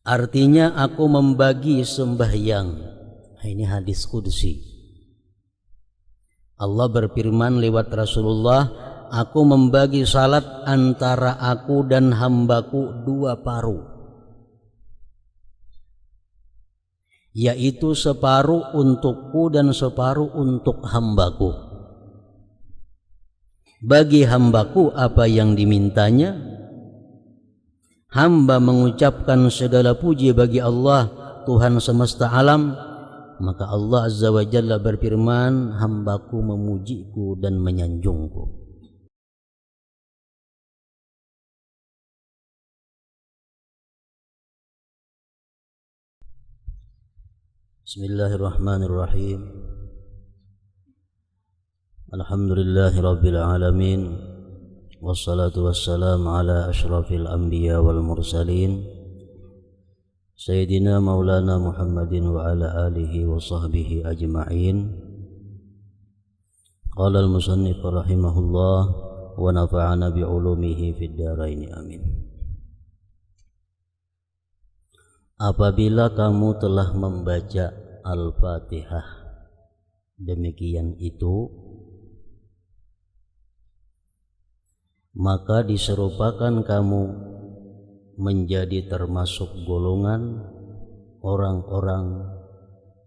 Artinya aku membagi sembahyang. Nah, ini hadis qudsi. Allah berfirman lewat Rasulullah, aku membagi salat antara aku dan hambaku dua paruh, yaitu separuh untukku dan separuh untuk hambaku. Bagi hambaku apa yang dimintanya, hamba mengucapkan segala puji bagi Allah Tuhan semesta alam, maka Allah Azza wa Jalla berfirman, hambaku memujiku dan menyanjungku. Bismillahirrahmanirrahim. Alhamdulillahi rabbil alamin. Wassalatu wassalamu ala ashrafil anbiya wal mursalin Sayyidina Maulana Muhammadin wa ala alihi wa sahbihi ajma'in. Qala al-musannif rahimahullah wa nafa'ana bi'ulumihi fid dharain amin. Apabila kamu telah membaca Al-Fatihah, demikian itu, maka diserupakan kamu menjadi termasuk golongan orang-orang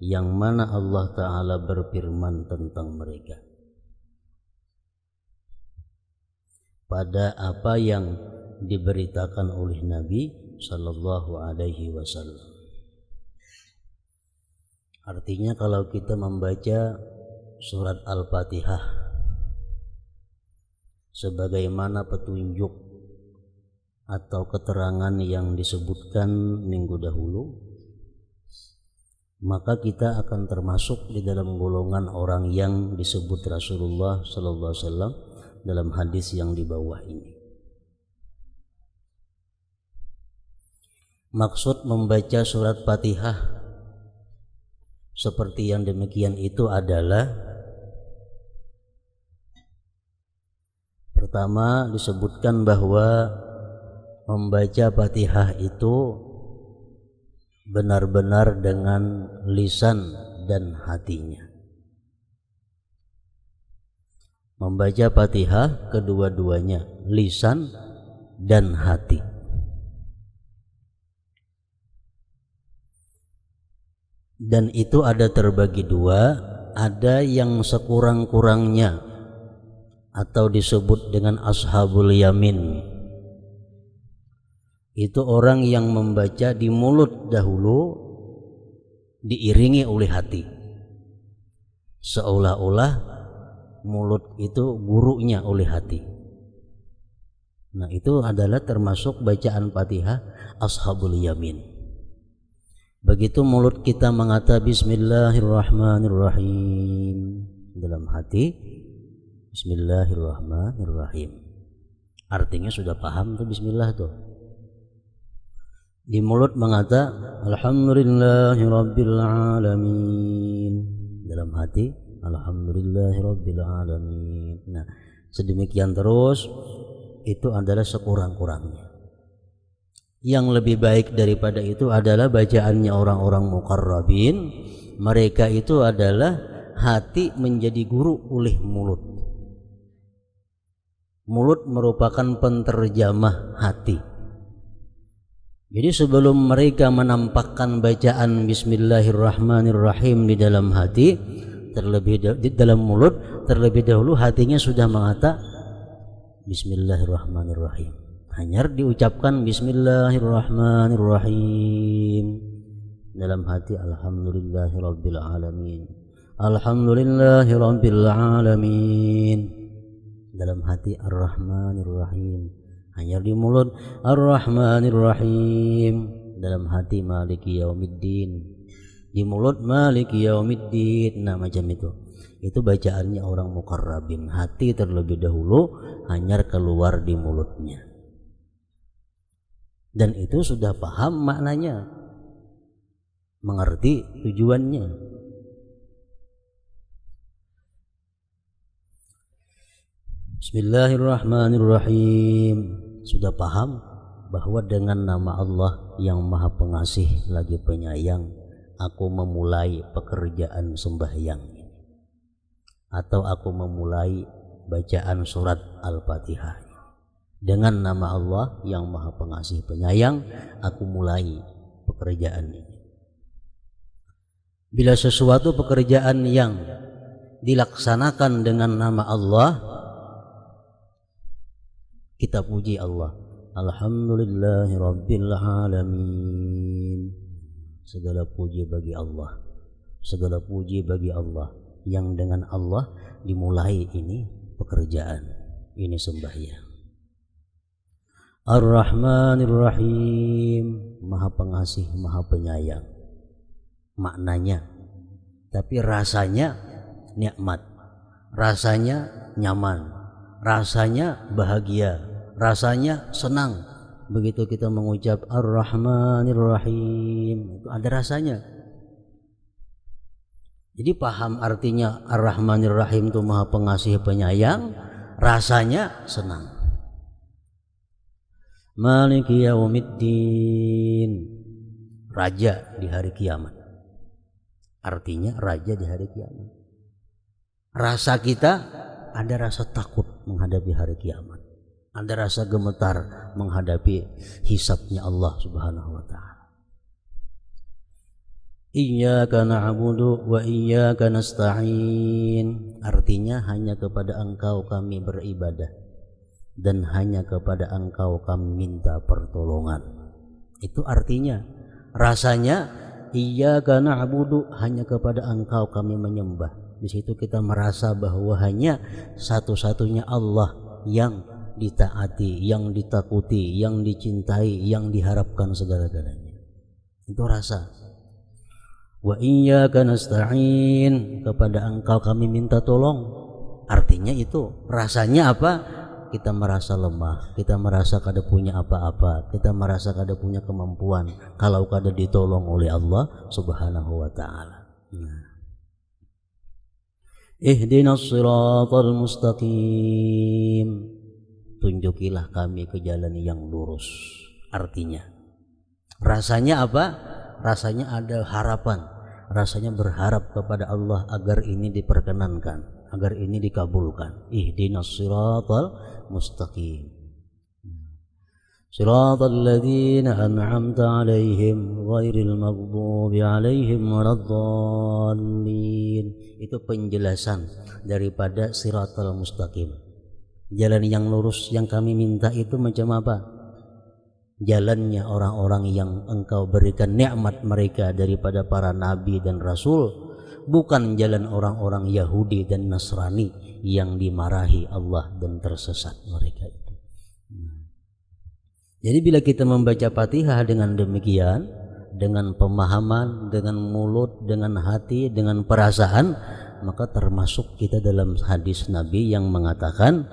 yang mana Allah Ta'ala berfirman tentang mereka pada apa yang diberitakan oleh Nabi Sallallahu Alaihi Wasallam. Artinya kalau kita membaca surat Al-Fatihah sebagaimana petunjuk atau keterangan yang disebutkan minggu dahulu, maka kita akan termasuk di dalam golongan orang yang disebut Rasulullah Sallallahu Alaihi Wasallam dalam hadis yang di bawah ini. Maksud membaca surat Fatihah seperti yang demikian itu adalah, pertama disebutkan bahwa membaca Fatihah itu benar-benar dengan lisan dan hatinya. Membaca Fatihah kedua-duanya, lisan dan hati. Dan itu ada terbagi dua, ada yang sekurang-kurangnya atau disebut dengan ashabul yamin. Itu orang yang membaca di mulut dahulu diiringi oleh hati, seolah-olah mulut itu gurunya oleh hati. Nah, itu adalah termasuk bacaan Fatihah ashabul yamin. Begitu mulut kita mengatakan Bismillahirrahmanirrahim, dalam hati Bismillahirrahmanirrahim, artinya sudah paham tuh Bismillah tuh. Di mulut mengata Alhamdulillahirabbil alamin, dalam hati Alhamdulillahirabbil alamin. Nah, sedemikian terus, itu adalah sekurang-kurangnya. Yang lebih baik daripada itu adalah bacaannya orang-orang muqarrabin. Mereka itu adalah hati menjadi guru oleh mulut. Mulut merupakan penterjemah hati. Jadi sebelum mereka menampakkan bacaan Bismillahirrahmanirrahim di dalam hati, di dalam mulut, terlebih dahulu hatinya sudah mengata Bismillahirrahmanirrahim. Hanya diucapkan Bismillahirrahmanirrahim, dalam hati Alhamdulillahirabbil alamin, Alhamdulillahirabbil alamin, dalam hati Ar-Rahmanirrahim. Hanya di mulut Ar-Rahmanirrahim, dalam hati Maliki Yaumiddin, di mulut Maliki Yaumiddin. Nah, macam itu. Itu bacaannya orang muqarrabin, hati terlebih dahulu, hanya keluar di mulutnya. Dan itu sudah paham maknanya, mengerti tujuannya. Bismillahirrahmanirrahim, sudah paham bahwa dengan nama Allah yang Maha Pengasih lagi Penyayang, aku memulai pekerjaan sembahyang ini, atau aku memulai bacaan surat Al-Fatihah. Dengan nama Allah yang Maha Pengasih Penyayang, aku mulai pekerjaan ini. Bila sesuatu pekerjaan yang dilaksanakan dengan nama Allah, kita puji Allah. Alhamdulillahi Rabbil Alamin. Segala puji bagi Allah. Segala puji bagi Allah. Yang dengan Allah dimulai ini pekerjaan, ini sembahyang. Ar-Rahmanir Rahim, Maha Pengasih, Maha Penyayang. Maknanya, tapi rasanya nikmat, rasanya nyaman, rasanya bahagia, rasanya senang. Begitu kita mengucap Ar-Rahmanir Rahim, itu ada rasanya. Jadi paham artinya Ar-Rahmanir Rahim itu Maha Pengasih Penyayang, rasanya senang. Maliki Yaumiddin, raja di hari kiamat. Artinya raja di hari kiamat. Rasa kita ada rasa takut menghadapi hari kiamat. Ada rasa gemetar menghadapi hisabnya Allah Subhanahu wa taala. Iyyaka na'budu wa iyyaka nasta'in. Artinya hanya kepada Engkau kami beribadah dan hanya kepada Engkau kami minta pertolongan. Itu artinya, rasanya iyyaka na'budu, hanya kepada Engkau kami menyembah. Di situ kita merasa bahwa hanya satu-satunya Allah yang ditaati, yang ditakuti, yang dicintai, yang diharapkan segala-galanya. Itu rasa. Wa iyyaka nasta'in, kepada Engkau kami minta tolong. Artinya itu rasanya apa? Kita merasa lemah, kita merasa kada punya apa-apa, kita merasa kada punya kemampuan kalau kada ditolong oleh Allah Subhanahu wa taala. Ihdinas siratal mustaqim, tunjukilah kami ke jalan yang lurus. Artinya, rasanya apa? Rasanya ada harapan, rasanya berharap kepada Allah agar ini diperkenankan, agar ini dikabulkan. Ihdinas siratal mustaqim, siratal ladzina an'amta 'alaihim ghairil maghdubi 'alaihim waladdallin. Itu penjelasan daripada siratal mustaqim. Jalan yang lurus yang kami minta itu macam apa? Jalannya orang-orang yang Engkau berikan nikmat mereka daripada para nabi dan rasul, bukan jalan orang-orang Yahudi dan Nasrani yang dimarahi Allah dan tersesat mereka itu. Jadi bila kita membaca Fatihah dengan demikian, dengan pemahaman, dengan mulut, dengan hati, dengan perasaan, maka termasuk kita dalam hadis Nabi yang mengatakan,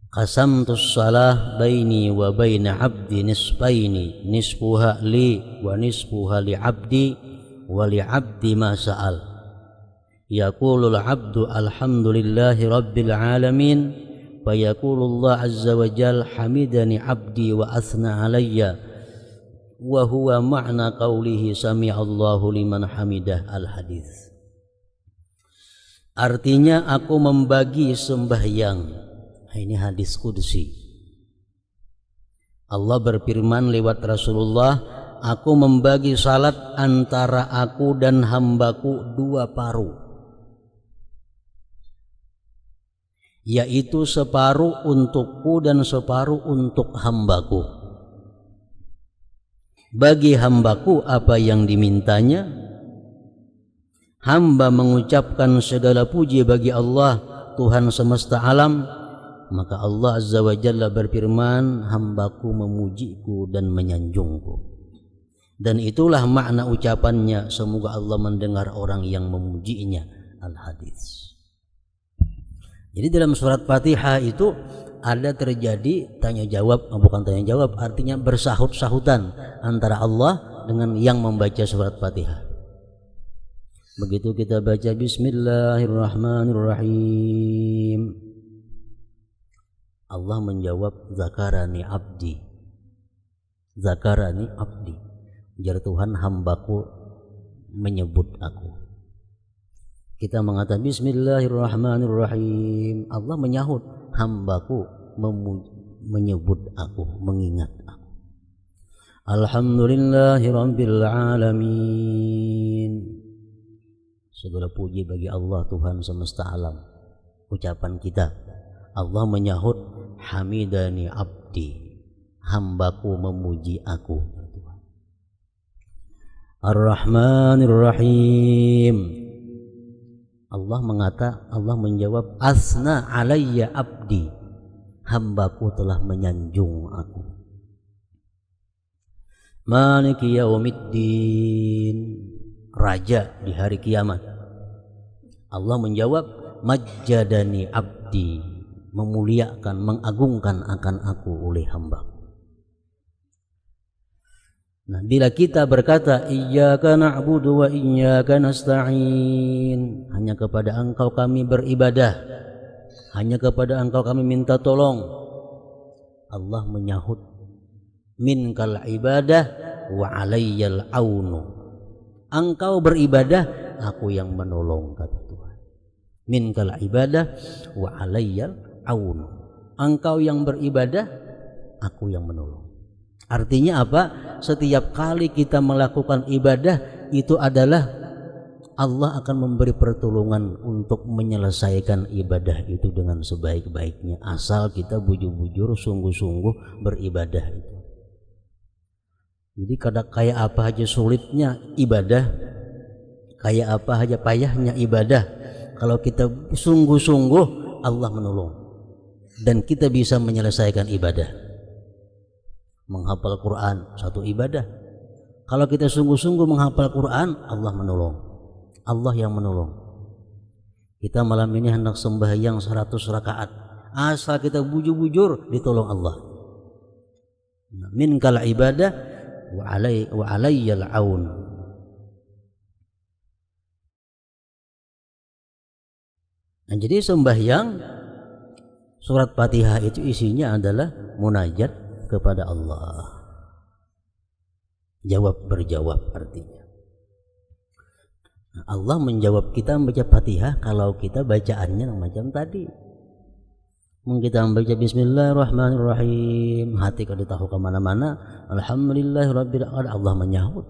qasamtus salah baini wa baina abdi nisfaini, nisfuha li wa nisfuha li abdi wa li abdi ma sa'al. Yaqulul abdu alhamdulillahi rabbil alamin, fa yaqulullah azza wa jal hamidani abdi wa athna alayya, wa huwa ma'na qawlihi sami'allahu liman hamidah. Al-hadis. Artinya aku membagi sembahyang. Ini hadis qudsi. Allah berfirman lewat Rasulullah, aku membagi salat antara aku dan hambaku dua paruh, yaitu separuh untukku dan separuh untuk hambaku. Bagi hambaku apa yang dimintanya, hamba mengucapkan segala puji bagi Allah Tuhan semesta alam, maka Allah Azza wa Jalla berfirman, hambaku memujiku dan menyanjungku. Dan itulah makna ucapannya, semoga Allah mendengar orang yang memujinya. Al-hadis. Jadi dalam surat Fatihah itu ada terjadi tanya jawab, bukan tanya jawab, artinya bersahut-sahutan antara Allah dengan yang membaca surat Fatihah. Begitu kita baca Bismillahirrahmanirrahim, Allah menjawab zakarani abdi. Zakarani abdi. Jar Tuhan, hambaku menyebut aku. Kita mengatakan bismillahirrahmanirrahim. Allah menyahut, hambaku menyebut aku, mengingat aku. Alhamdulillahirabbil alamin. Segala puji bagi Allah, Tuhan semesta alam. Ucapan kita, Allah menyahut, hamidani abdi, hambaku memuji aku. Ar-Rahmanir-Rahim. Allah menjawab, asna alayya abdi, hambaku telah menyanjung aku. Maliki yaumiddin, raja di hari kiamat. Allah menjawab, majjadani abdi, memuliakan, mengagungkan akan aku oleh hamba. Nah, bila kita berkata iyyaka na'budu wa iyyaka nasta'in, hanya kepada Engkau kami beribadah, hanya kepada Engkau kami minta tolong, Allah menyahut, minkal ibadah wa alayyal aunu. Engkau beribadah, aku yang menolong, kata Tuhan. Minkal ibadah wa alayyal aunu. Engkau yang beribadah, aku yang menolong. Artinya apa? Setiap kali kita melakukan ibadah, itu adalah Allah akan memberi pertolongan untuk menyelesaikan ibadah itu dengan sebaik-baiknya, asal kita bujur-bujur, sungguh-sungguh beribadah itu. Jadi kayak apa aja sulitnya ibadah, kayak apa aja payahnya ibadah, kalau kita sungguh-sungguh, Allah menolong dan kita bisa menyelesaikan ibadah. Menghafal Quran satu ibadah. Kalau kita sungguh-sungguh menghafal Quran, Allah menolong. Allah yang menolong. Kita malam ini hendak sembahyang 100 rakaat. Asal kita bujur-bujur, ditolong Allah. Minkal ibadah wa alayyal aun. Nah, jadi sembahyang surat Fatihah itu isinya adalah munajat kepada Allah, jawab berjawab artinya. Allah menjawab kita membaca Fatihah kalau kita bacaannya macam tadi. Mungkin kita membaca bismillahirrahmanirrahim, hati kalau tahu kemana-mana, alhamdulillahirabbil alamin, Allah menyahut.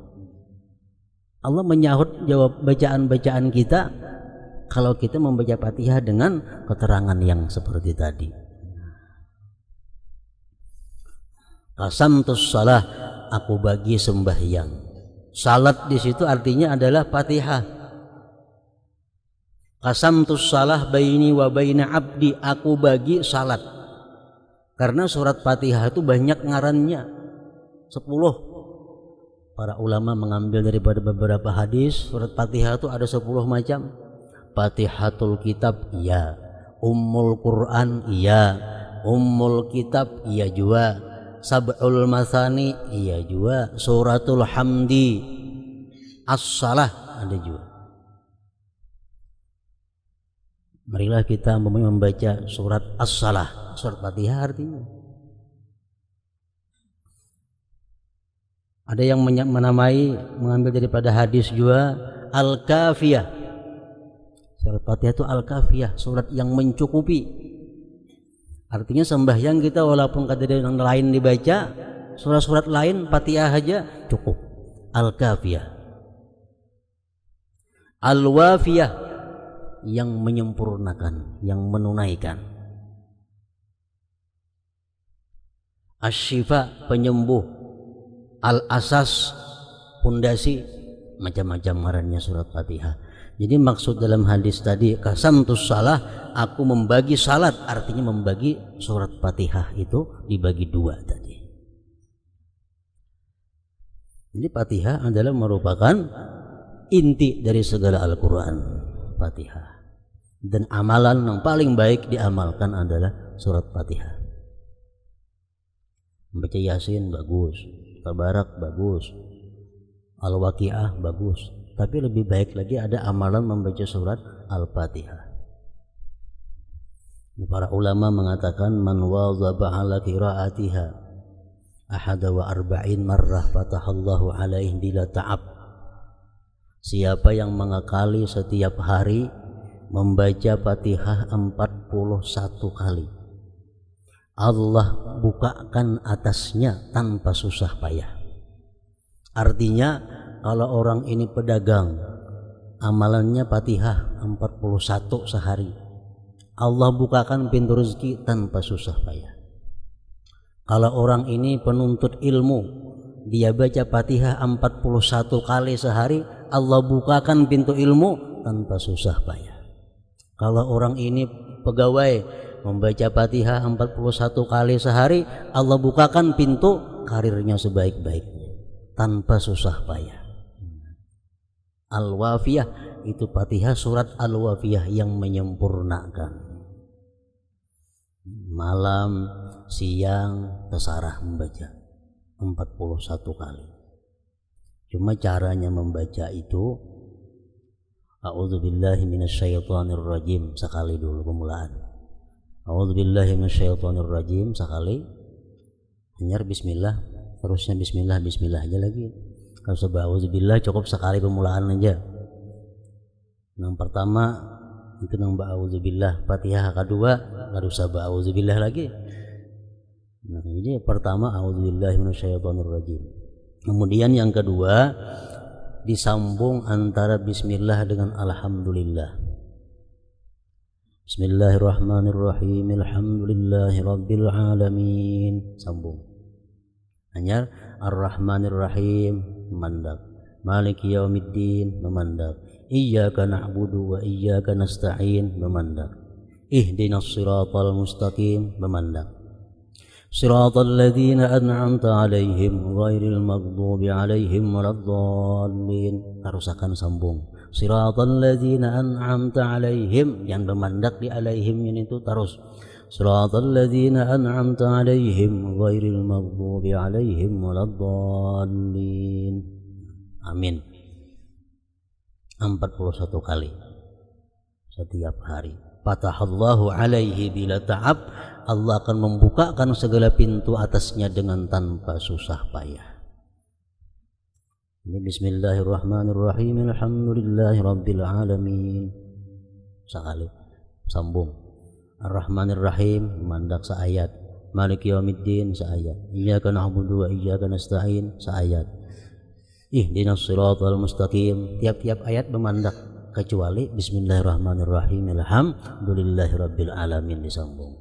Allah menyahut jawab bacaan-bacaan kita kalau kita membaca Fatihah dengan keterangan yang seperti tadi. Qasamtus shalah, aku bagi sembahyang. Salat di situ artinya adalah Fatihah. Qasamtus shalah baini wa baina abdi, aku bagi salat. Karena surat Fatihah itu banyak ngarannya, 10. Para ulama mengambil daripada beberapa hadis, surat Fatihah itu ada 10 macam. Fatihatul kitab, iya. Ummul Quran, iya. Ummul kitab, iya juga. Sab'ul Masani, iya juga. Suratul Hamdi, As-Salah, ada juga. Marilah kita membaca surat As-Salah, surat Fatihah artinya. Ada yang menamai, mengambil daripada hadis juga Al-Kafiyah. Surat Fatihah itu Al-Kafiyah, surat yang mencukupi. Artinya sembahyang kita walaupun kada ada yang lain dibaca, surat-surat lain Fatihah aja cukup. Al-Kafiyah. Al-Wafiyah, yang menyempurnakan, yang menunaikan. Asy-Syifa, penyembuh. Al-Asas, pondasi, macam-macam ngarannya surat Fatihah. Jadi maksud dalam hadis tadi qasamtus shalah, aku membagi salat, artinya membagi surat Fatihah itu dibagi 2 tadi. Jadi Fatihah adalah merupakan inti dari segala Al-Quran, Fatihah. Dan amalan yang paling baik diamalkan adalah surat Fatihah. Membaca Yasin bagus, Tabarak bagus, Al-Waqiah bagus. Tapi lebih baik lagi ada amalan membaca surat Al-Fatihah. Para ulama mengatakan man wazaba ala qiraatiha ahada wa arba'in marrah fatahallahu alaihi bila ta'ab. Siapa yang mengakali setiap hari membaca Fatihah 41 kali, Allah bukakan atasnya tanpa susah payah. Artinya kalau orang ini pedagang, amalannya Fatihah 41 sehari, Allah bukakan pintu rezeki tanpa susah payah. Kalau orang ini penuntut ilmu, dia baca Fatihah 41 kali sehari, Allah bukakan pintu ilmu tanpa susah payah. Kalau orang ini pegawai, membaca Fatihah 41 kali sehari, Allah bukakan pintu karirnya sebaik-baiknya tanpa susah payah. Al-Wafiyah itu Fatihah surat Al-Wafiyah yang menyempurnakan. Malam, siang, terserah membaca 41 kali. Cuma caranya membaca itu A'udzubillahi minasyaitonirrajim sekali dulu pemulaan. A'udzubillahi minasyaitonirrajim sekali. Hanya bismillah, terusnya bismillah aja lagi. Kalau sebab a'udzubillah cukup sekali pemulaan aja. Yang pertama itu nang ba'udzubillah, Fatihah kedua enggak usah ba'udzubillah lagi. Nah, ini pertama a'udzubillahi minasyaitonirrajim. Kemudian yang kedua disambung antara bismillah dengan alhamdulillah. Bismillahirrahmanirrahim. Alhamdulillahirabbil alamin. Sambung. Hanya Ar-Rahmanirrahim memandak. Maliki yaumiddin memandak. Iyyaka na'budu wa iyyaka nasta'in memandak. Ihdinas siratal mustaqim memandak. Siratal ladzina an'amta 'alaihim ghairil maghdubi 'alaihim waladdallin. Terus akan sambung. Siratal ladzina an'amta 'alaihim, yang memandak di alaihim ini itu terus. Siratal ladzina an'amta 'alaihim ghairil maghdubi 'alaihim waladdallin. Amin. 41 kali setiap hari. Fatahallahu alaihi bila ta'ab, Allah akan membukakan segala pintu atasnya dengan tanpa susah payah. Ini bismillahirrahmanirrahim. Alhamdulillahirabbil alamin. Sekali sambung. Ar-Rahmanirrahim mandak seayat. Maliki yaumiddin seayat. Iyyaka na'budu wa iyyaka nasta'in seayat. Ihdinas siratal mustaqim, tiap-tiap ayat memandak kecuali bismillahirrahmanirrahim alhamdulillahirabbil alamin disambung.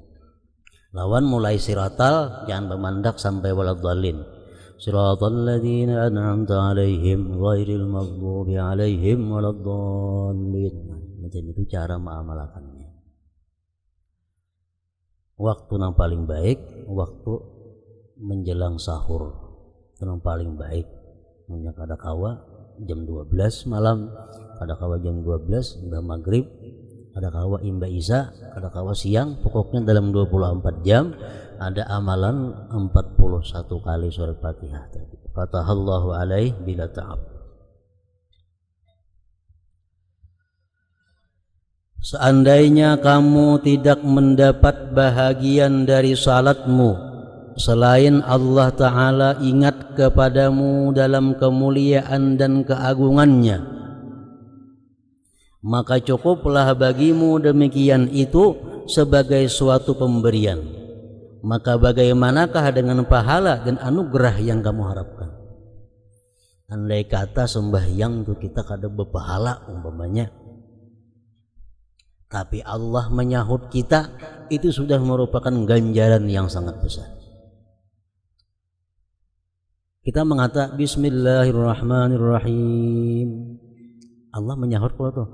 Lawan mulai siratal jangan memandak sampai waladdallin. Siratal ladzina an'amta 'alaihim ghairil maghdubi 'alaihim waladdallin. Macam itu cara mengamalkannya. Waktu yang paling baik waktu menjelang sahur. Itu yang paling baik. Ada kawa jam 12 malam, ada kawa jam 12 udah maghrib, ada kawa imba isya, ada kawa siang, pokoknya dalam 24 jam ada amalan 41 kali surat Fatihah tadi. Fatahallahu alaihi bila ta'ab. Seandainya kamu tidak mendapat bahagian dari salatmu selain Allah Ta'ala ingat kepadamu dalam kemuliaan dan keagungannya, maka cukuplah bagimu demikian itu sebagai suatu pemberian. Maka bagaimanakah dengan pahala dan anugerah yang kamu harapkan? Andai kata sembahyang itu kita kada berpahala umpamanya, tapi Allah menyahut kita, itu sudah merupakan ganjaran yang sangat besar. Kita mengatakan bismillahirrahmanirrahim, Allah menyahut kalau tuh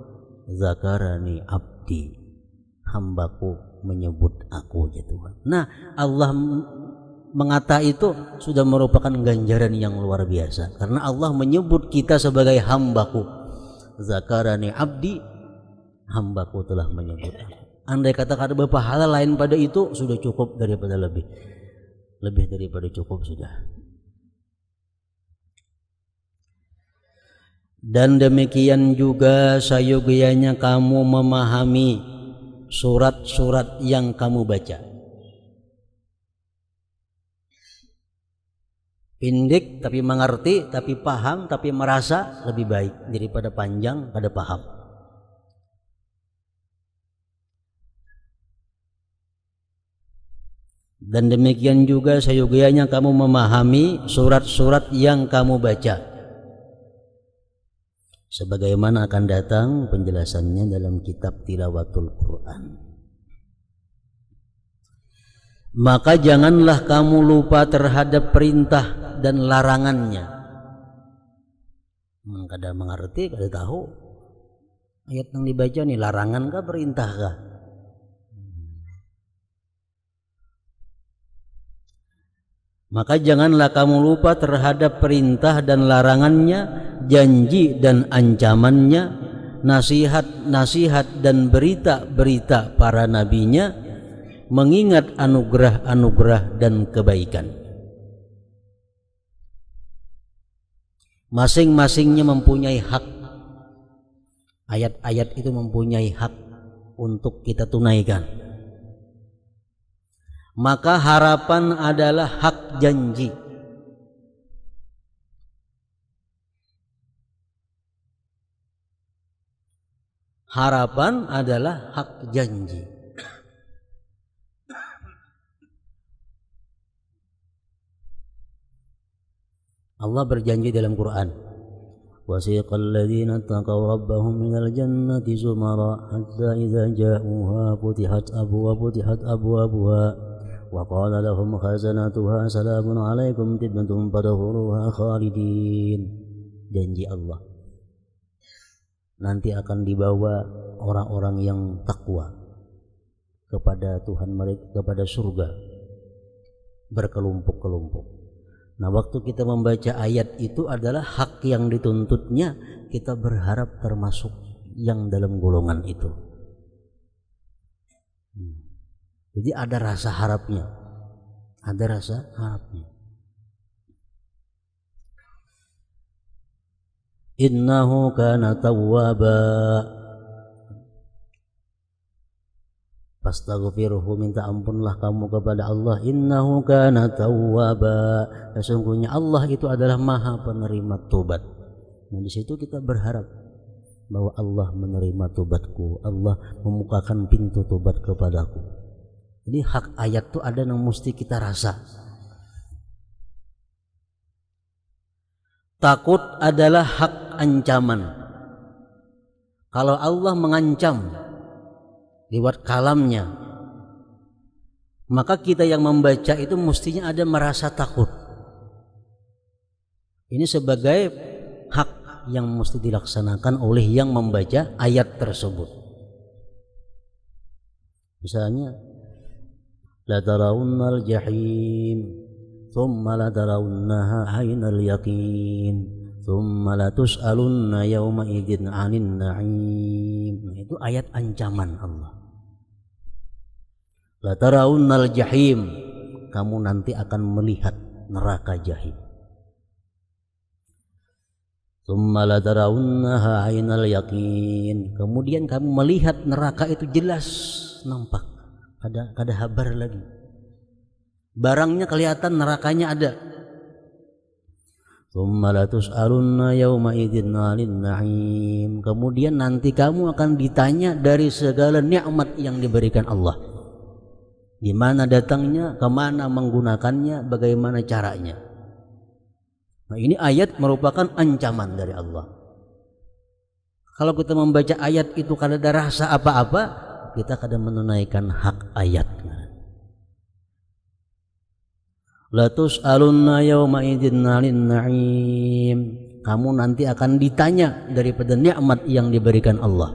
zakarani abdi, hambaku menyebut aku ya Tuhan. Nah, Allah mengata itu sudah merupakan ganjaran yang luar biasa, karena Allah menyebut kita sebagai hambaku. Zakarani abdi, hambaku telah menyebut aku. Andai kata ada berpahala lain pada itu sudah cukup daripada lebih daripada cukup sudah. Dan demikian juga sayogianya kamu memahami surat-surat yang kamu baca. Pendek tapi mengerti, tapi paham, tapi merasa lebih baik daripada panjang pada paham. Dan demikian juga seyogianya kamu memahami surat-surat yang kamu baca. Sebagaimana akan datang penjelasannya dalam kitab Tilawatul Quran. Maka janganlah kamu lupa terhadap perintah dan larangannya. Kada mengerti, kada tahu ayat yang dibaca nih, larangan kah perintah kah? Maka janganlah kamu lupa terhadap perintah dan larangannya, janji dan ancamannya, nasihat-nasihat dan berita-berita para nabinya, mengingat anugerah-anugerah dan kebaikan. Masing-masingnya mempunyai hak. Ayat-ayat itu mempunyai hak untuk kita tunaikan. Maka harapan adalah hak janji. Harapan adalah hak janji. Allah berjanji dalam Quran, wasiqal ladzina taqaw rabbahum minal jannati zumara hatta idza ja'uha futihat abwabuha wa qala lahum khazanatuha salamun alaikum tibtum fadkhuluha khalidin. Janji Allah, nanti akan dibawa orang-orang yang takwa kepada Tuhan mereka, kepada surga berkelompok-kelompok. Nah, waktu kita membaca ayat itu adalah hak yang dituntutnya, kita berharap termasuk yang dalam golongan itu. Jadi ada rasa harapnya, ada rasa harapnya. Innahu kana tawwaba, fastaghfirhu, minta ampunlah kamu kepada Allah. Innahu kana tawwaba, sesungguhnya Allah itu adalah maha penerima tobat. Nah, di situ kita berharap bahwa Allah menerima tobatku, Allah membukakan pintu tobat kepadaku. Jadi hak ayat itu ada yang mesti kita rasa. Takut adalah hak ancaman. Kalau Allah mengancam lewat kalamnya, maka kita yang membaca itu mestinya ada merasa takut. Ini sebagai hak yang mesti dilaksanakan oleh yang membaca ayat tersebut. Misalnya, la tarawunnal jahim thumma la tarawunnaha aynal yaqin thumma la tus'alunna yawma idzin 'anin na'im. Nah, itu ayat ancaman Allah. La tarawunnal jahim, kamu nanti akan melihat neraka jahim. Thumma la tarawunnaha aynal yaqin, kemudian kamu melihat neraka itu jelas nampak. Kada habar lagi. Barangnya kelihatan, nerakanya ada. Tsumma la tus'alunna yauma idzin 'anil na'im. Kemudian nanti kamu akan ditanya dari segala nikmat yang diberikan Allah. Di mana datangnya, kemana menggunakannya, bagaimana caranya. Nah, ini ayat merupakan ancaman dari Allah. Kalau kita membaca ayat itu kada ada rasa apa-apa, kita kadang menunaikan hak ayat. La tus'alunna yawma idzin 'anil na'im. Kamu nanti akan ditanya daripada nikmat yang diberikan Allah.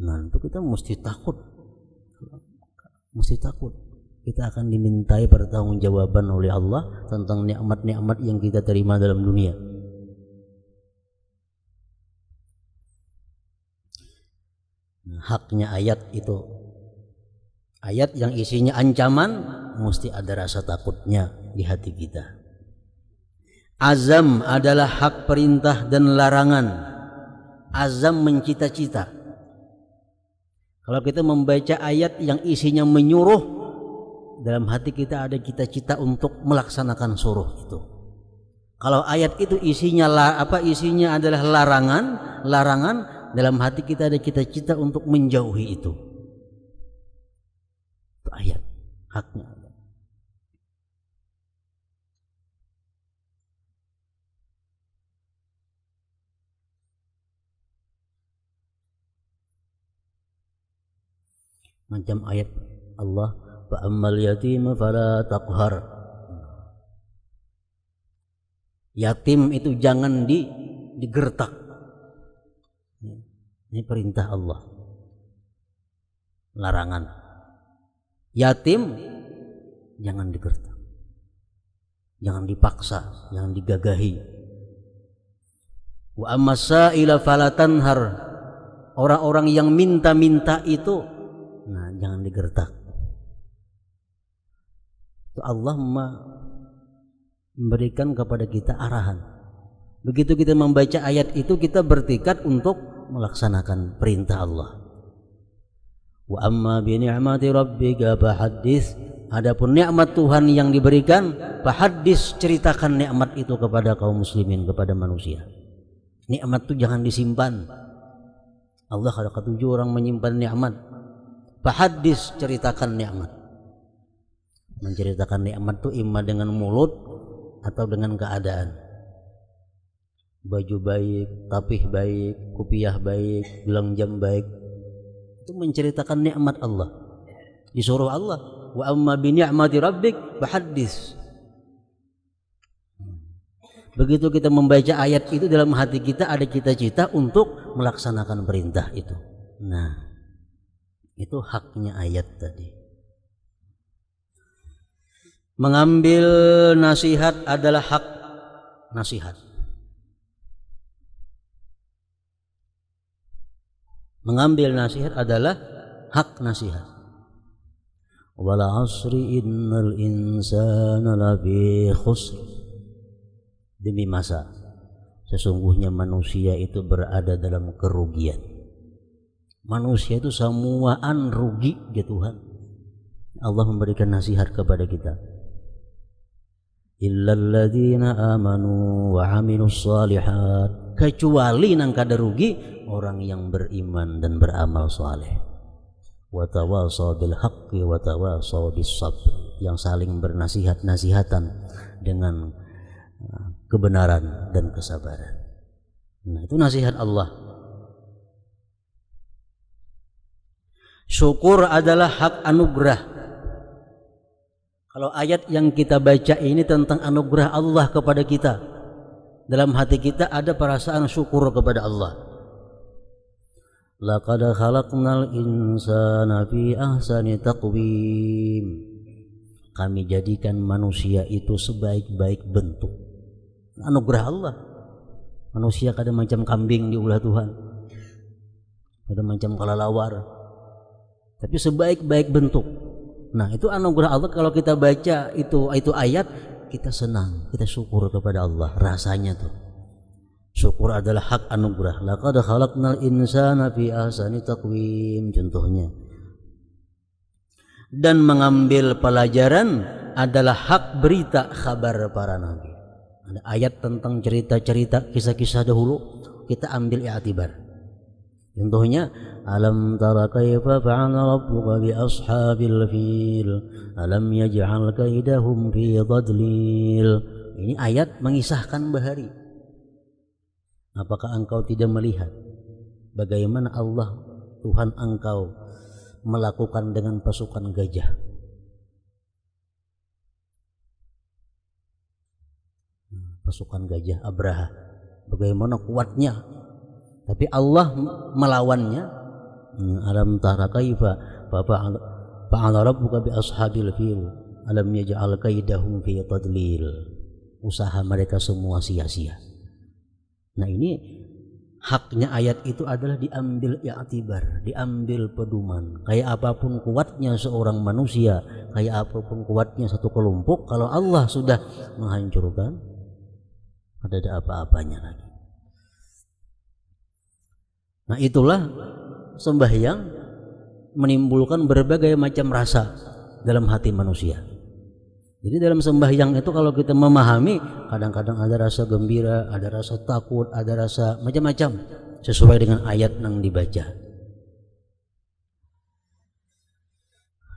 Nah, itu kita mesti takut. Mesti takut. Kita akan dimintai pertanggungjawaban oleh Allah tentang nikmat-nikmat yang kita terima dalam dunia. Haknya ayat itu, ayat yang isinya ancaman, mesti ada rasa takutnya di hati kita. Azam adalah hak perintah dan larangan. Azam mencita-cita. Kalau kita membaca ayat yang isinya menyuruh, dalam hati kita ada cita-cita untuk melaksanakan suruh itu. Kalau ayat itu isinya isinya adalah larangan, dalam hati kita ada cita-cita untuk menjauhi itu. Itu ayat, haknya. Macam ayat Allah, fa ammal yatima fala taqhar. Yatim itu jangan digertak. Ini perintah Allah. Larangan. Yatim jangan digertak. Jangan dipaksa, jangan digagahi. Wa ammasaila fala tanhar. Orang-orang yang minta-minta itu, nah, jangan digertak. Itu Allah memberikan kepada kita arahan. Begitu kita membaca ayat itu, kita bertekad untuk melaksanakan perintah Allah. Wa amma bi ni'mati rabbika fahaddits. Adapun nikmat Tuhan yang diberikan, fahaddits, ceritakan nikmat itu kepada kaum muslimin, kepada manusia. Nikmat itu jangan disimpan. Allah ada ketujuh orang menyimpan nikmat. Fahaddits, ceritakan nikmat. Menceritakan nikmat itu imma dengan mulut atau dengan keadaan. Baju baik, tapih baik, kupiah baik, gelang jam baik. Itu menceritakan nikmat Allah. Disuruh Allah, wa amma bi ni'mati rabbik fahaddits. Begitu kita membaca ayat itu, dalam hati kita ada cita-cita untuk melaksanakan perintah itu. Nah, itu haknya ayat tadi. Mengambil nasihat adalah hak nasihat. Mengambil nasihat adalah hak nasihat. Wal 'asri innal insana lafi khusr. Demi masa, sesungguhnya manusia itu berada dalam kerugian. Manusia itu semuaan rugi ya Tuhan. Allah memberikan nasihat kepada kita. Illal ladzina amanu wa 'amilus shalihat. Kecuali nang kada rugi orang yang beriman dan beramal saleh. Wa tawasaw bil haqqi wa tawasaw bis sabr. Yang saling bernasihat-nasihatan dengan kebenaran dan kesabaran. Nah, itu nasihat Allah. Syukur adalah hak anugerah. Kalau ayat yang kita baca ini tentang anugerah Allah kepada kita, dalam hati kita ada perasaan syukur kepada Allah. Laqad khalaqnal insana fi ahsani taqwim. Kami jadikan manusia itu sebaik-baik bentuk. Anugerah Allah. Manusia kada macam kambing diulah Tuhan, kada macam kelelawar, tapi sebaik-baik bentuk. Nah, itu anugerah Allah. Kalau kita baca itu ayat, kita senang, kita syukur kepada Allah. Rasanya tuh syukur adalah hak anugerah. Laqad khalaqnal insana fi ahsani taqwim, contohnya. Dan mengambil pelajaran adalah hak berita kabar para nabi. Ada ayat tentang cerita-cerita, kisah-kisah dahulu, kita ambil i'tibar. Contohnya, alam tara kaifa fa'ala rabbuka bi ashabil fil alam yaj'al kaidahum fi dhadlil. Ini ayat mengisahkan bahari. Apakah engkau tidak melihat bagaimana Allah Tuhan engkau melakukan dengan pasukan gajah? Pasukan gajah Abraha, bagaimana kuatnya, tapi Allah melawannya. Alam tara kaifa fa'ala rabbuka bi ashabil fil alam yaj'al kaidahum fi tadlil. Usaha mereka semua sia-sia. Nah, ini haknya ayat itu adalah diambil i'tibar, diambil pedoman. Kayak apapun kuatnya seorang manusia, kayak apapun kuatnya satu kelompok, kalau Allah sudah menghancurkan, ada apa-apanya lagi. Nah, itulah sembahyang menimbulkan berbagai macam rasa dalam hati manusia. Jadi dalam sembahyang itu kalau kita memahami, kadang-kadang ada rasa gembira, ada rasa takut, ada rasa macam-macam sesuai dengan ayat yang dibaca.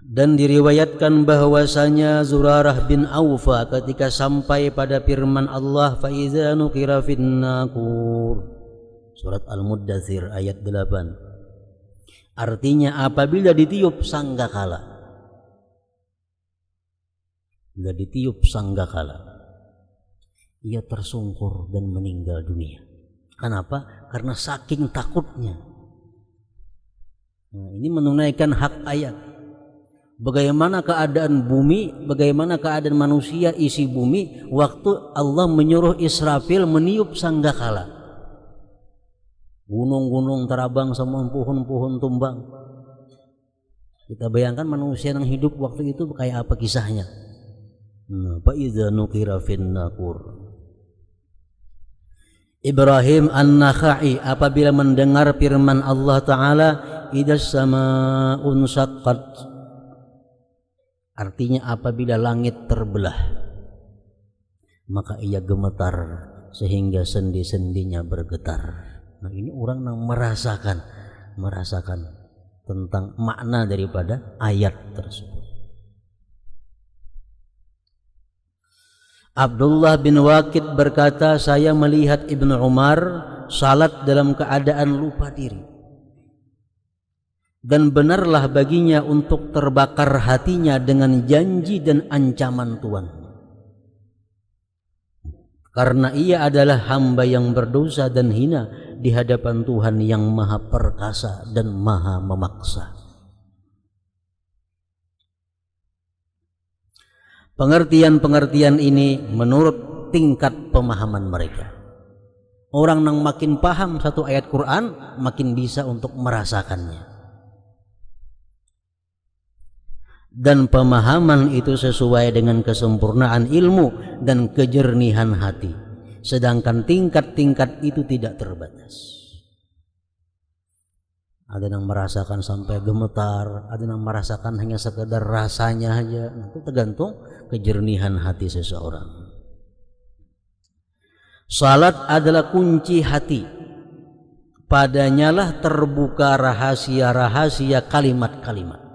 Dan diriwayatkan bahwasanya Zurarah bin Aufa ketika sampai pada firman Allah, fa iza nuqira fin naqur, surat Al-Muddatsir ayat 8. Artinya apabila ditiup sanggakala, bila ditiup sanggakala, ia tersungkur dan meninggal dunia. Kenapa? Karena saking takutnya. Nah, ini menunaikan hak ayat. Bagaimana keadaan bumi, bagaimana keadaan manusia isi bumi waktu Allah menyuruh Israfil meniup sanggakala. Gunung-gunung terabang, semua pohon-pohon tumbang. Kita bayangkan manusia yang hidup waktu itu kayak apa kisahnya. Fa idza nuqira fin naqur. Ibrahim An-Nakhai apabila mendengar firman Allah Ta'ala, idas sama'un syaqqat, artinya apabila langit terbelah, maka ia gemetar sehingga sendi-sendinya bergetar. Nah, ini orang yang merasakan tentang makna daripada ayat tersebut. Abdullah bin Waqid berkata, saya melihat Ibnu Umar salat dalam keadaan lupa diri, dan benarlah baginya untuk terbakar hatinya dengan janji dan ancaman Tuhan, karena ia adalah hamba yang berdosa dan hina di hadapan Tuhan yang maha perkasa dan maha memaksa. Pengertian-pengertian ini menurut tingkat pemahaman mereka. Orang yang makin paham satu ayat Quran makin bisa untuk merasakannya. Dan pemahaman itu sesuai dengan kesempurnaan ilmu dan kejernihan hati. Sedangkan tingkat-tingkat itu tidak terbatas. Ada yang merasakan sampai gemetar, ada yang merasakan hanya sekedar rasanya aja. Itu tergantung kejernihan hati seseorang. Salat adalah kunci hati. Padanyalah terbuka rahasia-rahasia kalimat-kalimat.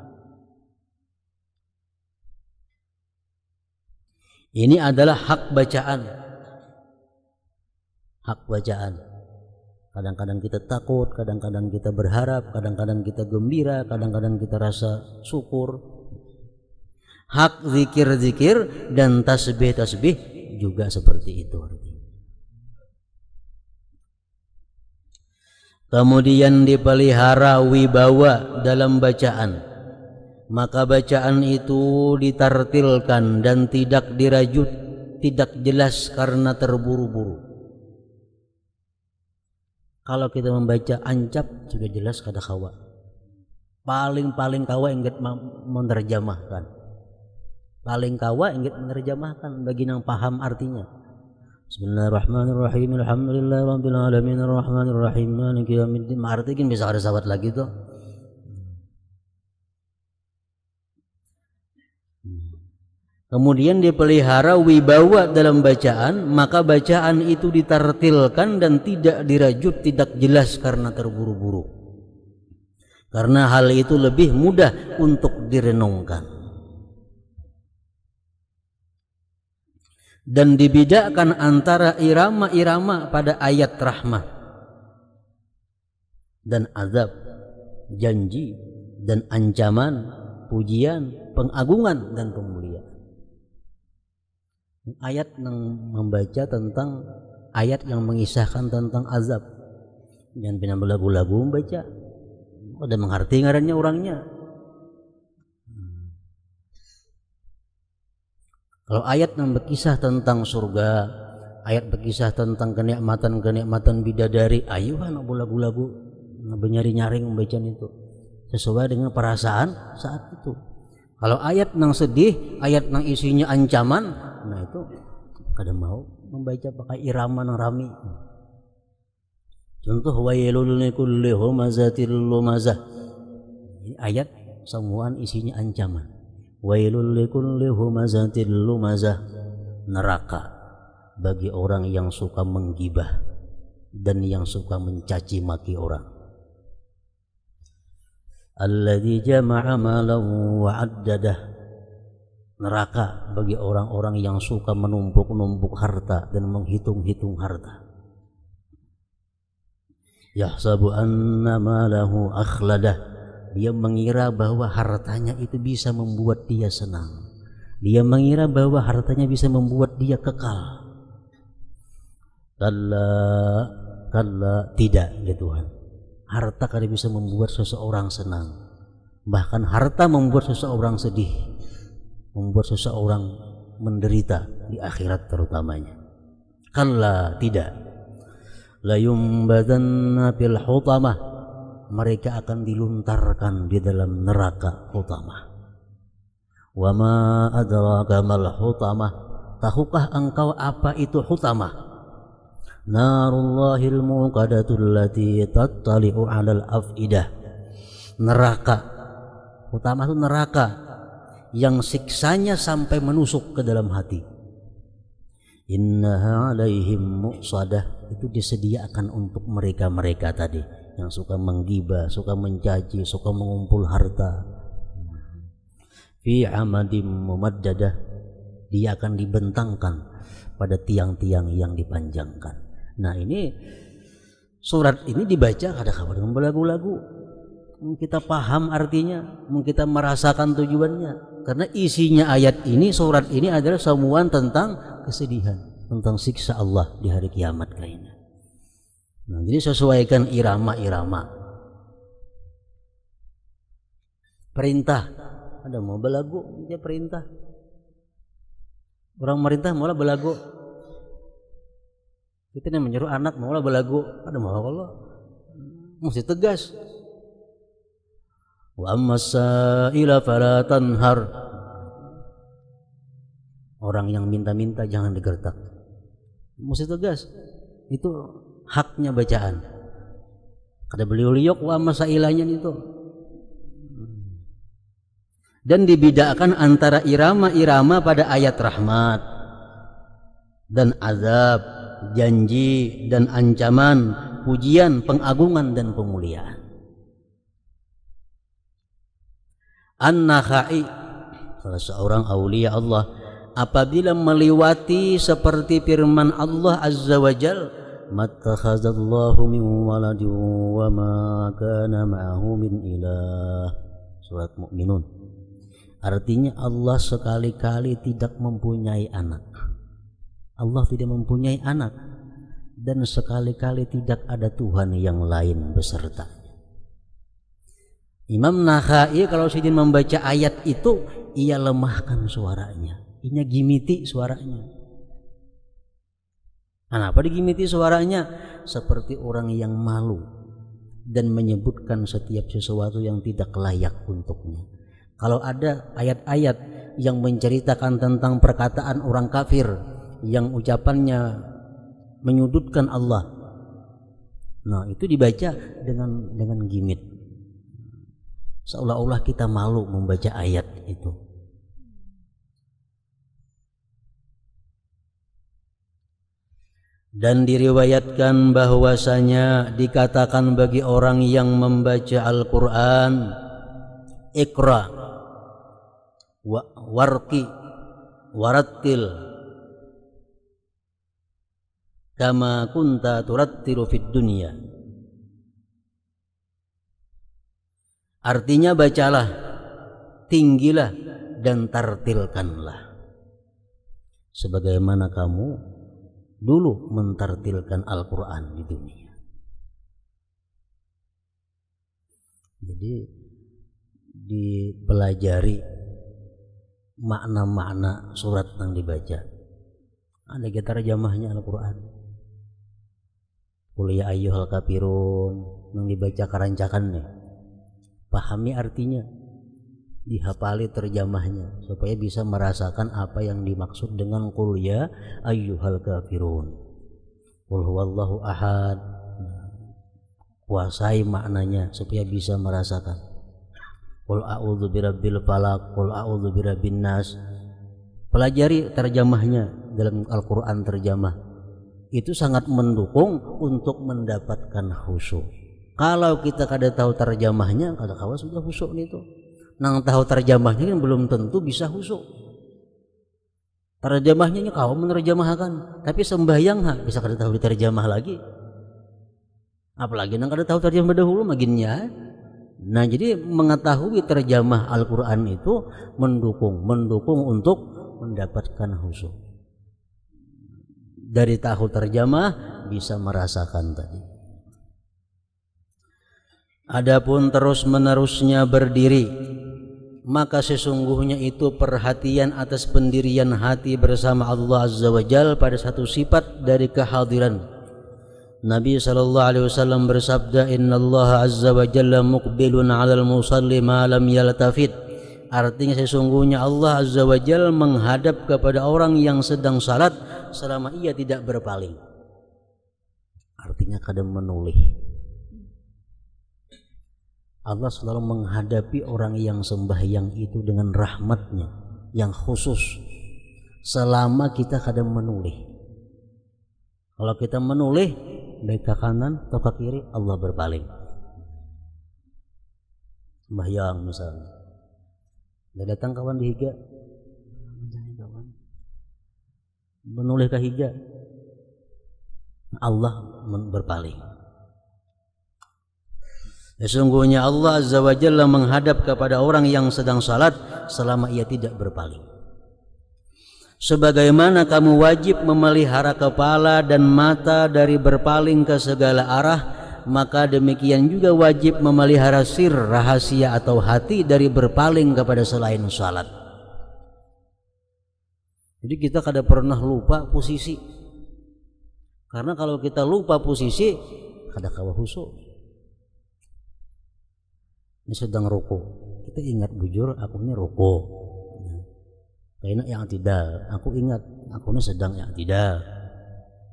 Ini adalah hak bacaan. Hak bacaan. Kadang-kadang kita takut, kadang-kadang kita berharap, kadang-kadang kita gembira, kadang-kadang kita rasa syukur. Hak zikir-zikir dan tasbih-tasbih juga seperti itu. Kemudian dipelihara wibawa dalam bacaan. Maka bacaan itu ditartilkan dan tidak dirajut, tidak jelas karena terburu-buru. Kalau kita membaca ancap sudah jelas kada kawa. Paling kawa ingat menerjemahkan. Paling kawa ingat menerjemahkan bagi yang paham artinya. Bismillahirrahmanirrahim. Alhamdulillahirabbil alamin arrahmanirrahim maliki yaumiddin. Artinya bisa ada sahabat lagi tuh. Kemudian dipelihara wibawa dalam bacaan, maka bacaan itu ditartilkan dan tidak dirajut, tidak jelas karena terburu-buru. Karena hal itu lebih mudah untuk direnungkan. Dan dibedakan antara irama-irama pada ayat rahmah dan azab, janji dan ancaman, pujian, pengagungan dan pemuliaan. Ayat yang membaca tentang ayat yang mengisahkan tentang azab. Jangan pernah belagu-lagu membaca. Ada mengerti ngarannya orangnya. Kalau ayat yang berkisah tentang surga, ayat berkisah tentang kenikmatan-kenikmatan bidadari, ayuhan belagu-lagu nyari-nyaring membaca itu sesuai dengan perasaan saat itu. Kalau ayat yang sedih, ayat yang isinya ancaman, nah itu kada mau membaca pakai irama yang rami. Contoh wailul likulli humazatil lumazah. Ini ayat semuaan isinya ancaman. Wailul likulli humazatil lumazah, neraka bagi orang yang suka menggibah dan yang suka mencaci maki orang. Alladzi jama'a malan wa 'addadah, neraka bagi orang-orang yang suka menumpuk-numpuk harta dan menghitung-hitung harta. Yahsabu anna malahu akhladah, dia mengira bahwa hartanya itu bisa membuat dia senang. Dia mengira bahwa hartanya bisa membuat dia kekal. Kalla tidak ya Tuhan. Harta kadang bisa membuat seseorang senang. Bahkan harta membuat seseorang sedih, membuat seseorang menderita di akhirat terutamanya. Kalla tidak. La yumbadanna fil hutamah, mereka akan diluntarkan di dalam neraka hutamah. Wa ma adraka mal hutamah, tahukah engkau apa itu hutamah? Narullahil muqadatul lati tattali'u 'alal afidah, neraka. Hutamah itu neraka yang siksanya sampai menusuk ke dalam hati. Innaha 'alaihim muqsadah, itu disediakan untuk mereka-mereka tadi yang suka menggibah, suka mencaci, suka mengumpul harta. Fi amadim mumaddadah, dia akan dibentangkan pada tiang-tiang yang dipanjangkan. Nah, ini surat ini dibaca kadang-kadang dengan belagu-lagu. Kita paham artinya, kita merasakan tujuannya. Karena isinya ayat ini, surat ini adalah semuaan tentang kesedihan, tentang siksa Allah di hari kiamat kayaknya. Nah, jadi sesuaikan irama-irama. Perintah, ada mau belagu, dia perintah. Orang merintah malah belagu. Kita yang menyuruh anak malah belagu. Ada mau Allah, mesti tegas. Wa ammas-sa'ila fala tanhar, orang yang minta-minta jangan digertak, mesti tegas. Itu haknya bacaan. Kada beliau liok wa ammas-sa'ilanya itu. Dan dibedakan antara irama-irama pada ayat rahmat dan azab, janji dan ancaman, pujian, pengagungan dan pemuliaan. An-Nakhai, salah seorang aulia Allah, apabila melewati seperti firman Allah Azza wa Jal, mattakhazallahu min waladin wa ma kana ma'ahu min ilah, surat Mu'minun. Artinya Allah sekali-kali tidak mempunyai anak. Allah tidak mempunyai anak, dan sekali-kali tidak ada Tuhan yang lain besertanya. Imam Nakhai kalau sedang membaca ayat itu, ia lemahkan suaranya, ia gimiti suaranya. Kenapa digimiti suaranya? Seperti orang yang malu dan menyebutkan setiap sesuatu yang tidak layak untuknya. Kalau ada ayat-ayat yang menceritakan tentang perkataan orang kafir yang ucapannya menyudutkan Allah, nah itu dibaca dengan gimit, seolah-olah kita malu membaca ayat itu. Dan diriwayatkan bahwasanya dikatakan bagi orang yang membaca Al-Quran, Iqra warqi warattil kama kunta turattilu fid dunya. Artinya bacalah, tinggilah dan tartilkanlah sebagaimana kamu dulu mentartilkan Al-Quran di dunia. Jadi dipelajari makna-makna surat yang dibaca. Ada kita terjemahnya Al-Quran. Qul ya ayyuhal kafirun yang dibaca karancakan nih. Pahami artinya, dihafali terjemahnya supaya bisa merasakan apa yang dimaksud dengan qul ya ayyuhal kafirun. Qul huwallahu ahad. Kuasai maknanya supaya bisa merasakan. Qul a'udzu birabbil falaq, qul a'udzu birabbin nas. Pelajari terjemahnya dalam Al-Qur'an terjemah. Itu sangat mendukung untuk mendapatkan khusyuk. Kalau kita kada tahu terjemahnya, kada kawa sudah khusyuk itu. Nang tahu terjemahnya kan belum tentu bisa khusyuk. Terjemahnya kau menerjemahkan, tapi sembahyang bisa kada tahu diterjemah lagi. Apalagi nang kada tahu terjemah dahulu maginnya. Nah, jadi mengetahui terjemah Al-Qur'an itu mendukung untuk mendapatkan khusyuk. Dari tahu terjemah bisa merasakan tadi. Adapun terus-menerusnya berdiri, maka sesungguhnya itu perhatian atas pendirian hati bersama Allah Azza wa Jalla pada satu sifat dari kehadiran. Nabi SAW bersabda, Innallaha Azza wa Jalla muqbilun 'alal musalli ma lam yaltafit. Artinya sesungguhnya Allah Azza wa Jalla menghadap kepada orang yang sedang salat selama ia tidak berpaling. Artinya kadang menoleh. Allah selalu menghadapi orang yang sembahyang itu dengan rahmatnya yang khusus selama kita kadang menoleh. Kalau kita menoleh baik ke kanan atau ke kiri, Allah berpaling. Sembahyang misalnya, udah datang kawan di higa, menoleh ke higa, Allah berpaling. Sesungguhnya Allah Azza wa Jalla menghadap kepada orang yang sedang salat selama ia tidak berpaling. Sebagaimana kamu wajib memelihara kepala dan mata dari berpaling ke segala arah, maka demikian juga wajib memelihara sir, rahasia atau hati dari berpaling kepada selain salat. Jadi kita kada pernah lupa posisi. Karena kalau kita lupa posisi, kada kawa khusyuk. Ini sedang ruku, kita ingat bujur aku ini ruku. Kayaknya yang tidak, aku ingat aku ini sedang yang tidak.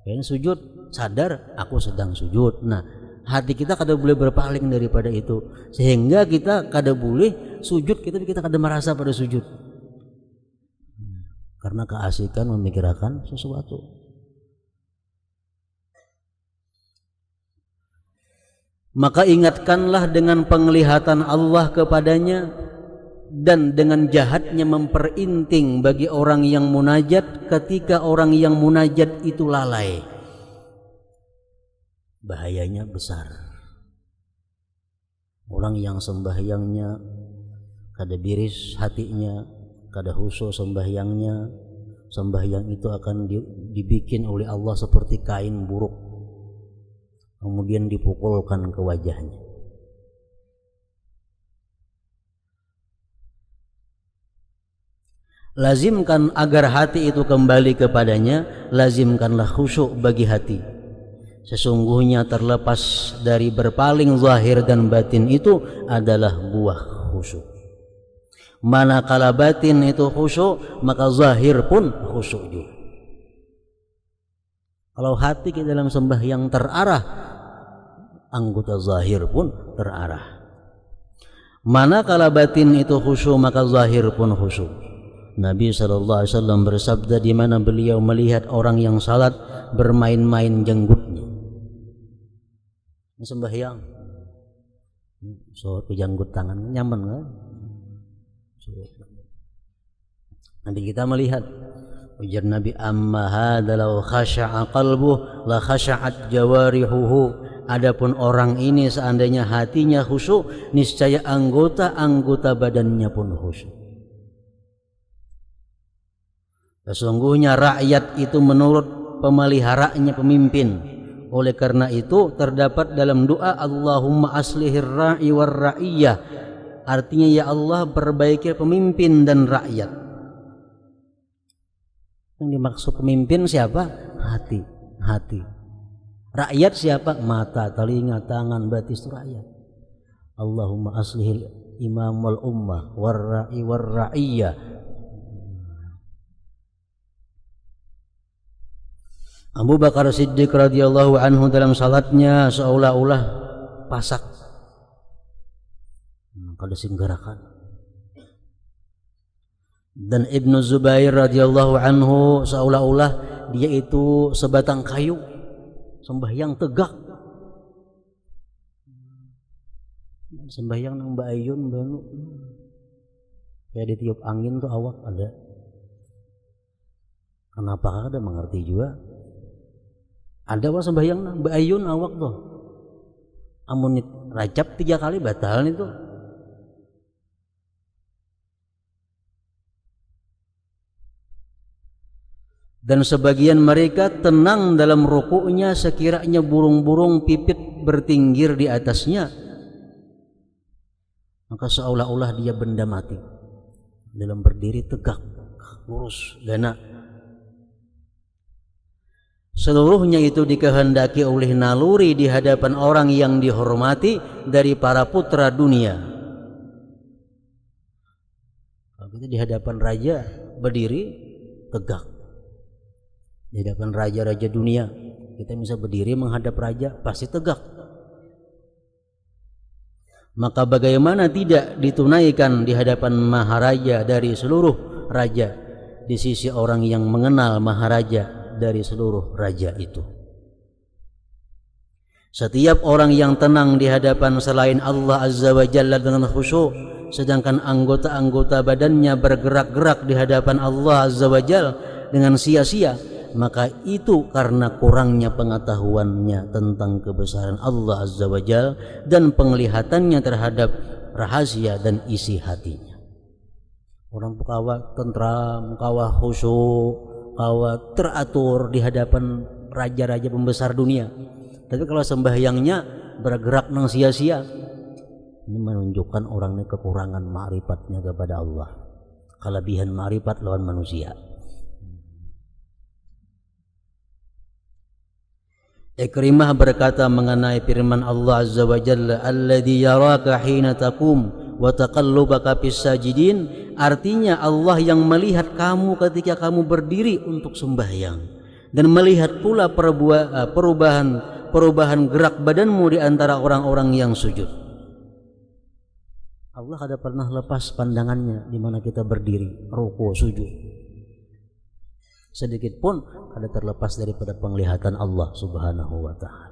Kayaknya sujud, sadar aku sedang sujud. Nah, hati kita kada boleh berpaling daripada itu, sehingga kita kada boleh sujud kita kada merasa pada sujud. Karena keasikan memikirkan sesuatu. Maka ingatkanlah dengan penglihatan Allah kepadanya dan dengan jahatnya memperinting bagi orang yang munajat ketika orang yang munajat itu lalai. Bahayanya besar. Orang yang sembahyangnya kada biris hatinya, kada khusyuk sembahyangnya, sembahyang itu akan dibikin oleh Allah seperti kain buruk, kemudian dipukulkan ke wajahnya. Lazimkan agar hati itu kembali kepadanya, lazimkanlah khusyuk bagi hati. Sesungguhnya terlepas dari berpaling zahir dan batin itu adalah buah khusyuk. Manakala batin itu khusyuk, maka zahir pun khusyuk juga. Kalau hati kita dalam sembahyang terarah, anggota zahir pun terarah. Manakala batin itu khusyuk, maka zahir pun khusyuk. Nabi SAW bersabda di mana beliau melihat orang yang salat bermain-main jenggotnya. Sembahyang, so janggut tangan nyaman kan? Nanti kita melihat ujar Nabi, amma hadza law khasha'a qalbuhu la khasha'at jawarihuhu. Adapun orang ini seandainya hatinya khusyuk, niscaya anggota-anggota badannya pun khusyuk. Sesungguhnya rakyat itu menurut pemeliharanya pemimpin. Oleh karena itu terdapat dalam doa Allahumma aslihir ra'i war ra'iyah. Artinya ya Allah perbaiki pemimpin dan rakyat. Yang dimaksud pemimpin siapa? Hati. Rakyat siapa? Mata, telinga, tangan, batis itu rakyat. Allahumma aslihil imam wal ummah war ra'i war ra'iyah. Abu Bakar Siddiq radhiyallahu anhu dalam salatnya seolah-olah pasak. Kada singgarakan. Dan Ibnu Zubair radhiyallahu anhu seolah-olah dia itu sebatang kayu, sembahyang tegak. Sembahyang nang Mbak Ayun baru kayak ditiup angin tuh awak ada. Kenapa ada mengerti juga? Ada apa sembahyang nang Mbak Ayun awak tuh. Amun racap 3 kali batal itu. Dan sebagian mereka tenang dalam rukuknya sekiranya burung-burung pipit bertinggir di atasnya, maka seolah-olah dia benda mati dalam berdiri tegak lurus gana. Seluruhnya itu dikehendaki oleh naluri di hadapan orang yang dihormati dari para putra dunia. Kalau kita di hadapan raja berdiri tegak, di hadapan raja-raja dunia kita bisa berdiri menghadap raja pasti tegak. Maka bagaimana tidak ditunaikan di hadapan maharaja dari seluruh raja di sisi orang yang mengenal maharaja dari seluruh raja itu. Setiap orang yang tenang di hadapan selain Allah Azza wa Jalla dengan khusyuk, sedangkan anggota-anggota badannya bergerak-gerak di hadapan Allah Azza wa Jalla dengan sia-sia, maka itu karena kurangnya pengetahuannya tentang kebesaran Allah Azza wa Jalla dan penglihatannya terhadap rahasia dan isi hatinya. Orang kawa tentram, kawa khusyuk, kawa teratur di hadapan raja-raja pembesar dunia. Tapi kalau sembahyangnya bergerak nang sia-sia, ini menunjukkan orangnya kekurangan ma'rifatnya kepada Allah, kelebihan ma'rifat lawan manusia. Ikrimah berkata mengenai firman Allah Azza wa Jalla, alladzi yaraka hina taqum wa taqallubaka fis sajidin, artinya Allah yang melihat kamu ketika kamu berdiri untuk sembahyang dan melihat pula perubahan gerak badanmu di antara orang-orang yang sujud. Allah kada pernah lepas pandangannya di mana kita berdiri, ruku, sujud. Sedikit pun kada terlepas daripada penglihatan Allah Subhanahu wa ta'ala.